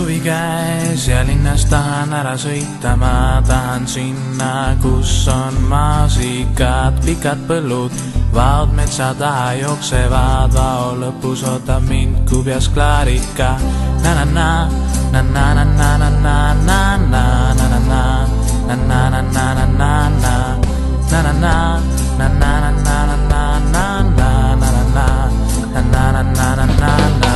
suvi käes ja linnas tahan ära sõita, ma tahan sinna, kus on maasikad, pikad põllud, vaod metsa taha jooksevad, vao lõpus ootab mind kubjas klaarika. Na-na-na, na-na-na-na-na-na-na, na-na-na, na-na-na-na-na-na, na-na-na, na-na-na-na-na-na-na-na-na-na-na-na-na-na-na.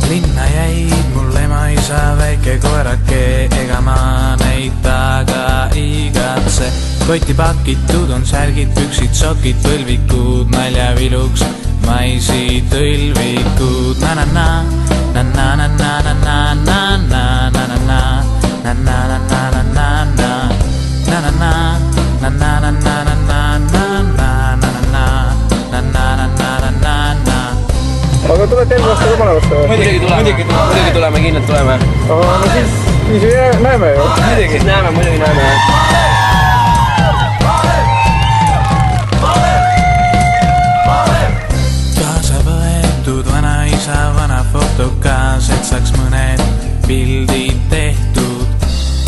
Linna jäid mul ema isa väike koerake, ega ma neid taga igatse. Kotti pakitud on särgid, püksid, sokid, põlvikud, naljaviluks maisi tõlvikud. Na-na-na, na-na-na-na-na-na-na-na-na-na, na-na-na-na-na-na-na, na-na-na-na-na-na-na-na-na-na-na-na-na-na-na-na-na. Aga tulete enne vastu ka Malevast või? Muidugi tuleme, kindlalt tuleme. Aga no siis näeme ju. Muidugi näeme. Kaasa võetud vana isa, vana fotokaas, et saaks mõned pildid tehtud.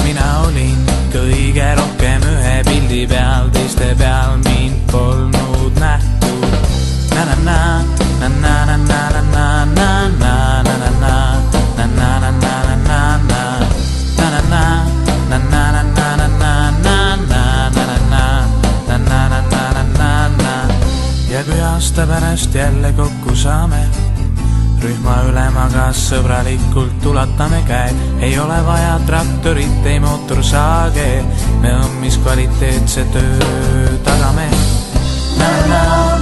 Mina olin kõige rohkem ühe pildi peal, teiste peal mind polnud nähtud. Na-na-na, na-na-na-na-na-na-na-na-na-na, na-na-na-na-na-na-na, na-na-na-na-na-na-na-na-na-na-na-na-na-na-na-na. Ja kui aasta pärast jälle kokku saame, rühma ülemaga sõbralikult ulatame käed, ei ole vaja traktorit, ei mootorsaage, me õmmis kvaliteetse töö tagame. Na-na-na.